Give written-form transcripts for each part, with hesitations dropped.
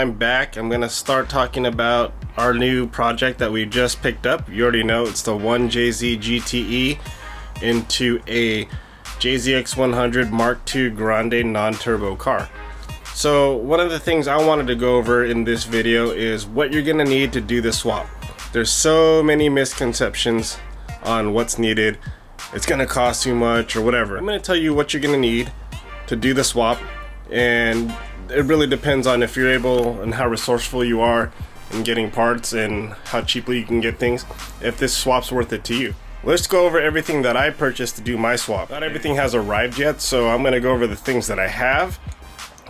I'm back. I'm gonna start talking about our new project that we just picked up. You already know it's the 1jzgte into a Jzx100 Mark II Grande non-turbo car. So one of the things I wanted to go over in this video is what you're gonna need to do the swap. There's so many misconceptions on what's needed. It's gonna cost too much or whatever. I'm gonna tell you what you're gonna need to do the swap, and it really depends on if you're able and how resourceful you are in getting parts and how cheaply you can get things, if this swap's worth it to you. Let's go over everything that I purchased to do my swap. Not everything has arrived yet, so I'm gonna go over the things that I have,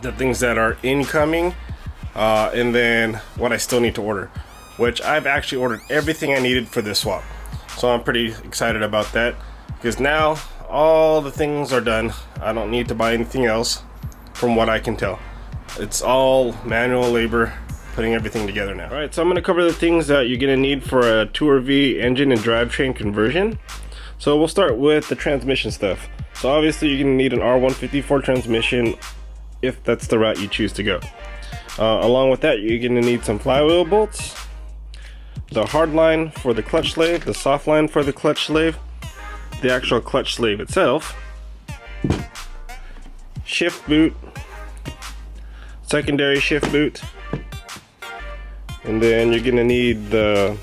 the things that are incoming, and then what I still need to order, which I've actually ordered everything I needed for this swap. So I'm pretty excited about that, because now all the things are done. I don't need to buy anything else from what I can tell. It's all manual labor putting everything together now. Alright, so I'm going to cover the things that you're going to need for a Tour V engine and drivetrain conversion. So we'll start with the transmission stuff. So obviously you're going to need an R154 transmission if that's the route you choose to go. Along with that, you're going to need some flywheel bolts, the hard line for the clutch slave, the soft line for the clutch slave, the actual clutch slave itself, shift boot, secondary shift boot, and then you're gonna need the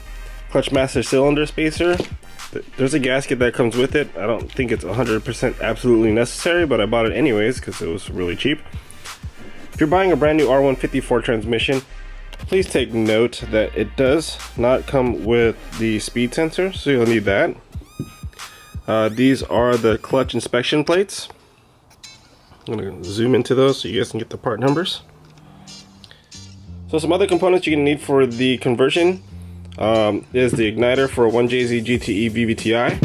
clutch master cylinder spacer. There's a gasket that comes with it. I don't think it's 100% absolutely necessary, but I bought it anyways because it was really cheap. If you're buying a brand new R154 transmission, please take note that it does not come with the speed sensor, so you'll need that. These are the clutch inspection plates. I'm gonna zoom into those so you guys can get the part numbers. So some other components you're gonna need for the conversion is the igniter for a 1jzgte VVTI,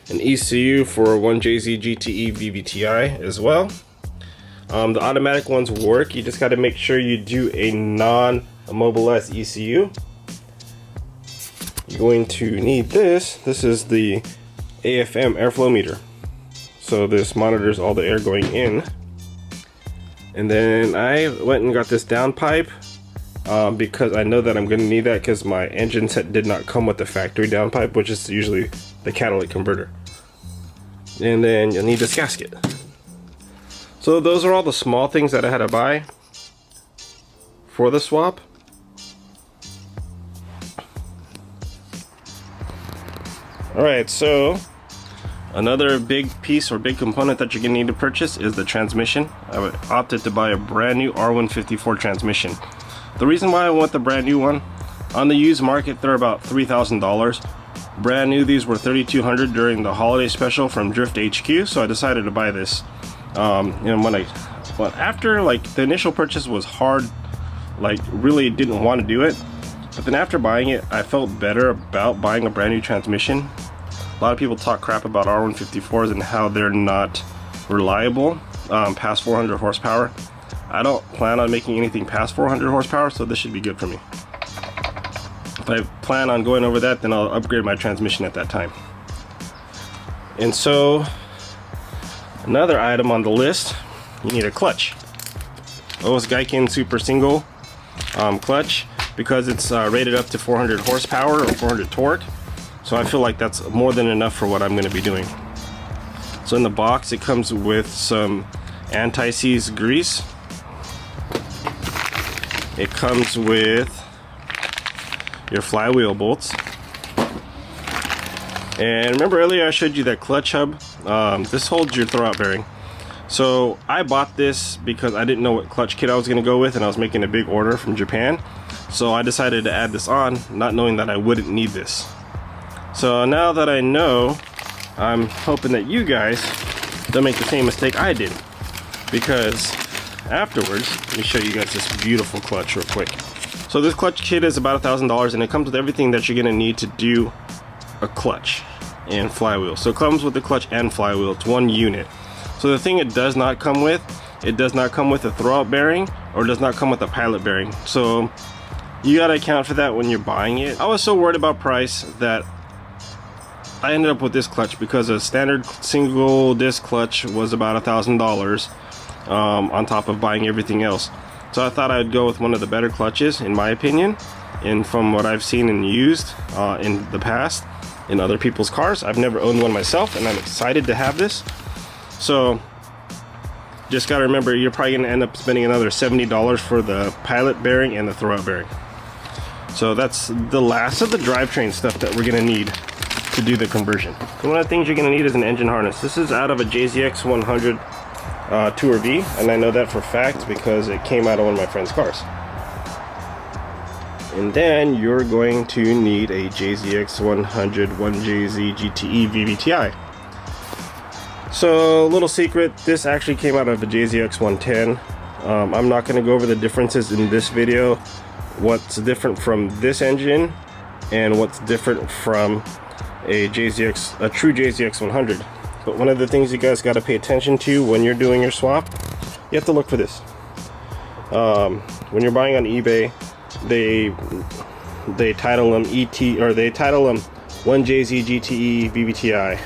an ECU for a 1jzgte VVTI as well. The automatic ones work. You just got to make sure you do a non-immobilized ECU. You're going to need this. This is the AFM airflow meter. So this monitors all the air going in. And then I went and got this downpipe because I know that I'm going to need that because my engine set did not come with the factory downpipe, which is usually the catalytic converter. And then you'll need this gasket. So those are all the small things that I had to buy for the swap. Alright, so another big piece or big component that you're going to need to purchase is the transmission. I opted to buy a brand new R154 transmission. The reason why I want the brand new one, on the used market they're about $3,000. Brand new, these were $3,200 during the holiday special from Drift HQ, so I decided to buy this. And after like the initial purchase was hard, like really didn't want to do it, but then after buying it I felt better about buying a brand new transmission. A lot of people talk crap about R154s and how they're not reliable past 400 horsepower. I don't plan on making anything past 400 horsepower, so this should be good for me. If I plan on going over that, then I'll upgrade my transmission at that time. And so another item on the list, you need a clutch. Osgiken Super Single clutch, because it's rated up to 400 horsepower or 400 torque. So I feel like that's more than enough for what I'm going to be doing. So in the box it comes with some anti-seize grease. It comes with your flywheel bolts. And remember earlier I showed you that clutch hub? This holds your throwout bearing. So I bought this because I didn't know what clutch kit I was going to go with, and I was making a big order from Japan. So I decided to add this on, not knowing that I wouldn't need this. So now that I know, I'm hoping that you guys don't make the same mistake I did. Because afterwards, let me show you guys this beautiful clutch real quick. So this clutch kit is about $1,000, and it comes with everything that you're going to need to do a clutch and flywheel. So it comes with the clutch and flywheel. It's one unit. So the thing it does not come with, it does not come with a throwout bearing, or it does not come with a pilot bearing. So you got to account for that when you're buying it. I was so worried about price that I ended up with this clutch because a standard single disc clutch was about $1,000 on top of buying everything else. So I thought I'd go with one of the better clutches, in my opinion, and from what I've seen and used in the past in other people's cars. I've never owned one myself, and I'm excited to have this. So just gotta remember, you're probably gonna end up spending another $70 for the pilot bearing and the throwout bearing. So that's the last of the drivetrain stuff that we're gonna need to do the conversion. So one of the things you're gonna need is an engine harness. This is out of a Jzx100 Tour V, and I know that for a fact because it came out of one of my friend's cars. And then you're going to need a Jzx100 1jzgte VVTI. So, little secret, this actually came out of a Jzx110. I'm not going to go over the differences in this video, what's different from this engine and what's different from a true Jzx100. But one of the things you guys got to pay attention to when you're doing your swap, you have to look for this. When you're buying on eBay, they title them they title them 1jzgte VVTI.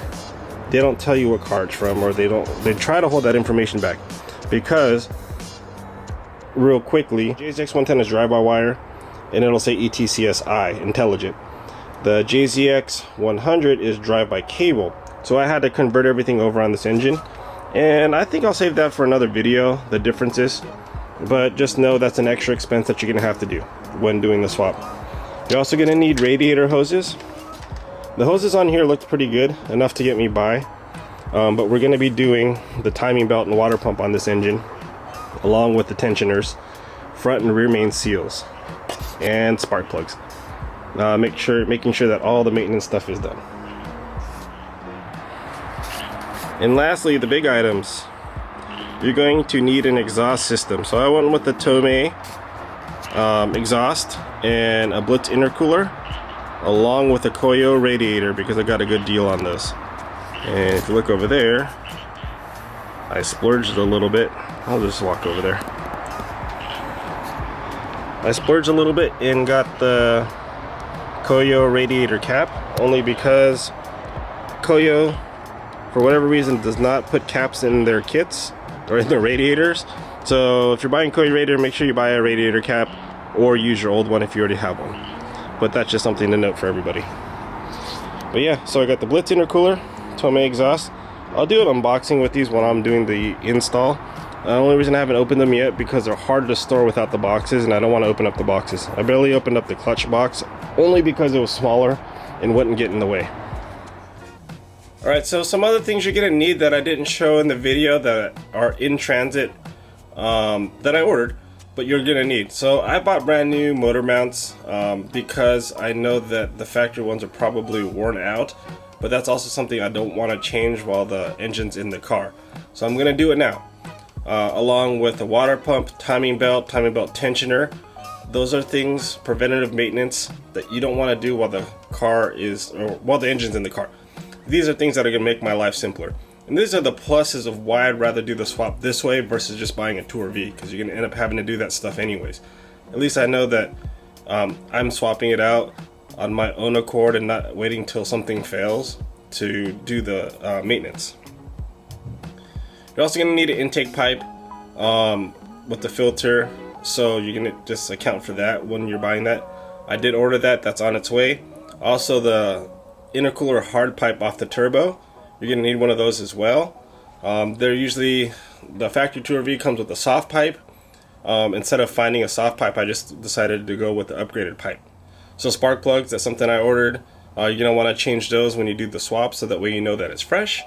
They don't tell you what car it's from, or they try to hold that information back, because real quickly, Jzx110 is drive-by-wire and it'll say ETCSI, intelligent. The Jzx100 is drive-by-cable. So I had to convert everything over on this engine, and I think I'll save that for another video, the differences. But just know that's an extra expense that you're gonna have to do when doing the swap. You're also gonna need radiator hoses. The hoses on here looked pretty good, enough to get me by. But we're gonna be doing the timing belt and water pump on this engine, along with the tensioners, front and rear main seals, and spark plugs. Making sure that all the maintenance stuff is done. And lastly, the big items. You're going to need an exhaust system. So I went with the Tomei exhaust and a Blitz intercooler, along with a Koyo radiator, because I got a good deal on those. And if you look over there, I splurged a little bit. I'll just walk over there. I splurged a little bit and got the Koyo radiator cap, only because Koyo, for whatever reason, does not put caps in their kits or in their radiators. So if you're buying Koyo radiator, make sure you buy a radiator cap or use your old one if you already have one. But that's just something to note for everybody. But yeah, so I got the Blitz intercooler, Tomei exhaust. I'll do an unboxing with these when I'm doing the install. The only reason I haven't opened them yet because they're hard to store without the boxes, and I don't want to open up the boxes. I barely opened up the clutch box only because it was smaller and wouldn't get in the way. Alright, so some other things you're going to need that I didn't show in the video that are in transit that I ordered, but you're going to need. So I bought brand new motor mounts because I know that the factory ones are probably worn out, but that's also something I don't want to change while the engine's in the car. So I'm going to do it now. Along with the water pump, timing belt tensioner. Those are things, preventative maintenance, that you don't want to do while the car is, or while the engine's in the car. These are things that are going to make my life simpler. And these are the pluses of why I'd rather do the swap this way versus just buying a Tour V, because you're going to end up having to do that stuff anyways. At least I know that I'm swapping it out on my own accord and not waiting till something fails to do the maintenance. You're also going to need an intake pipe with the filter, so you're going to just account for that when you're buying that. I did order that, that's on its way. Also the intercooler hard pipe off the turbo, you're going to need one of those as well. They're usually, the factory Tour V comes with a soft pipe. Instead of finding a soft pipe, I just decided to go with the upgraded pipe. So spark plugs, that's something I ordered. You're going to want to change those when you do the swap, so that way you know that it's fresh.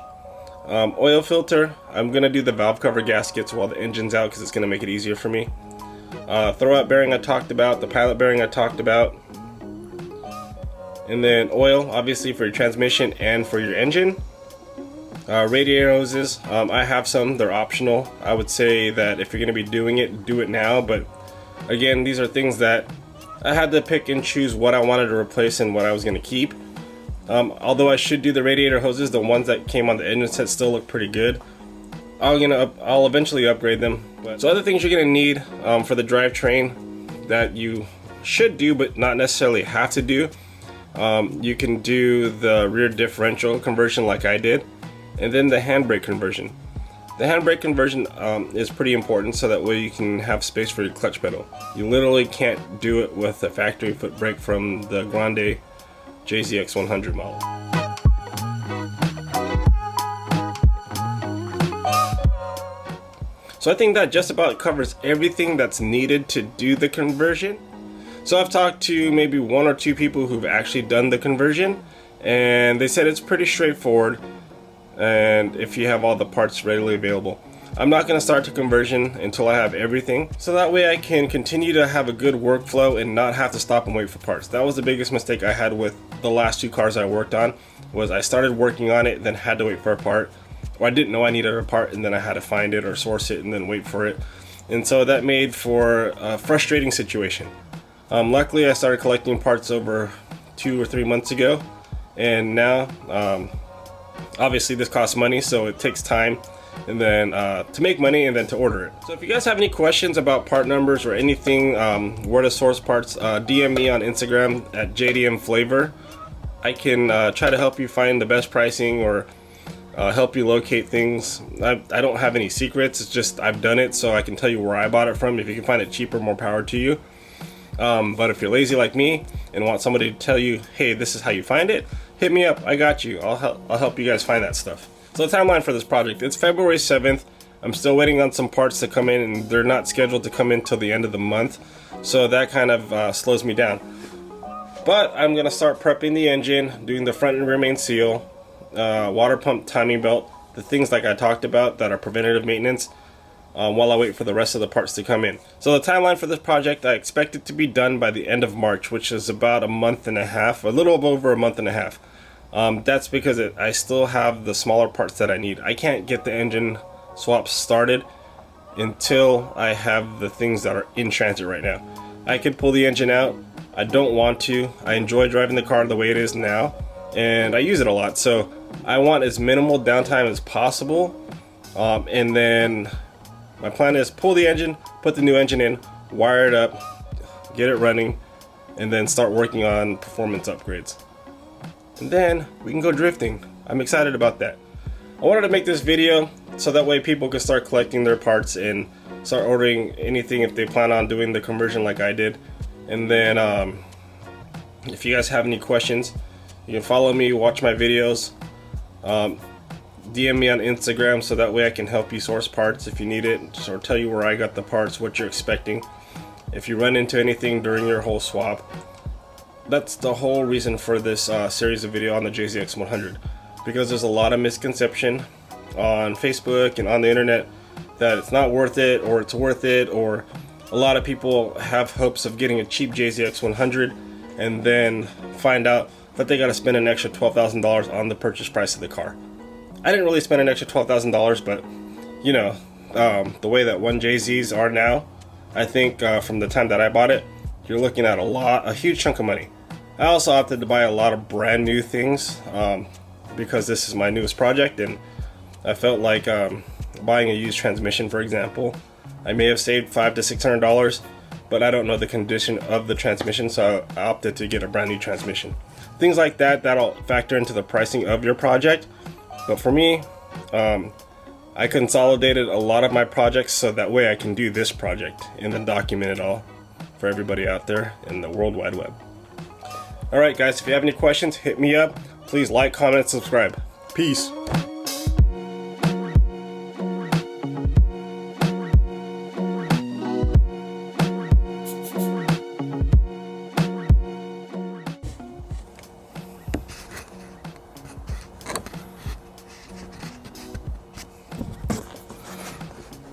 Oil filter, I'm going to do the valve cover gaskets while the engine's out because it's going to make it easier for me. Throwout bearing I talked about, the pilot bearing I talked about. And then oil, obviously, for your transmission and for your engine. Radiator hoses, I have some, they're optional. I would say that if you're going to be doing it, do it now. But again, these are things that I had to pick and choose what I wanted to replace and what I was going to keep. Although I should do the radiator hoses, the ones that came on the engine set still look pretty good. I'll eventually upgrade them. So other things you're going to need for the drivetrain that you should do but not necessarily have to do. You can do the rear differential conversion like I did, and then the handbrake conversion. The handbrake conversion is pretty important, so that way you can have space for your clutch pedal. You literally can't do it with a factory foot brake from the Grande Jzx100 model. So I think that just about covers everything that's needed to do the conversion. So I've talked to maybe 1 or 2 people who've actually done the conversion, and they said it's pretty straightforward, and if you have all the parts readily available. I'm not going to start the conversion until I have everything, so that way I can continue to have a good workflow and not have to stop and wait for parts. That was the biggest mistake I had with the last 2 cars I worked on, was I started working on it, then had to wait for a part, or I didn't know I needed a part and then I had to find it or source it and then wait for it. And so that made for a frustrating situation. Luckily I started collecting parts over 2 or 3 months ago, and now obviously this costs money, so it takes time and then to make money and then to order it. So if you guys have any questions about part numbers or anything, where to source parts, DM me on Instagram at JDMFlavor. I can try to help you find the best pricing or help you locate things. I don't have any secrets, it's just I've done it, so I can tell you where I bought it from. If you can find it cheaper, more power to you. But if you're lazy like me and want somebody to tell you, hey, this is how you find it, hit me up. I got you. I'll help you guys find that stuff. So the timeline for this project, it's February 7th. I'm still waiting on some parts to come in, and they're not scheduled to come in till the end of the month, so that kind of slows me down. But I'm gonna start prepping the engine, doing the front and rear main seal, water pump timing belt, the things like I talked about that are preventative maintenance, while I wait for the rest of the parts to come in. So the timeline for this project, I expect it to be done by the end of March, which is about a month and a half, a little over a month and a half. That's because I still have the smaller parts that I need. I can't get the engine swaps started until I have the things that are in transit right now. I could pull the engine out. I don't want to. I enjoy driving the car the way it is now, and I use it a lot, so I want as minimal downtime as possible. And then my plan is pull the engine, put the new engine in, wire it up, get it running, and then start working on performance upgrades. And then we can go drifting. I'm excited about that. I wanted to make this video so that way people can start collecting their parts and start ordering anything if they plan on doing the conversion like I did. And then if you guys have any questions, you can follow me, watch my videos, DM me on Instagram so that way I can help you source parts if you need it, or tell you where I got the parts, what you're expecting. If you run into anything during your whole swap, that's the whole reason for this series of video on the Jzx100, because there's a lot of misconception on Facebook and on the internet that it's not worth it, or it's worth it, or a lot of people have hopes of getting a cheap Jzx100 and then find out that they got to spend an extra $12,000 on the purchase price of the car. I didn't really spend an extra $12,000, but you know, the way that 1JZs are now, I think from the time that I bought it, you're looking at a huge chunk of money. I also opted to buy a lot of brand new things because this is my newest project, and I felt like buying a used transmission, for example, I may have saved $500 to $600, but I don't know the condition of the transmission, so I opted to get a brand new transmission. Things like that, that'll factor into the pricing of your project. But for me, I consolidated a lot of my projects so that way I can do this project and then document it all for everybody out there in the World Wide Web. Alright guys, if you have any questions, hit me up. Please like, comment, subscribe. Peace.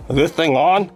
Is this thing on?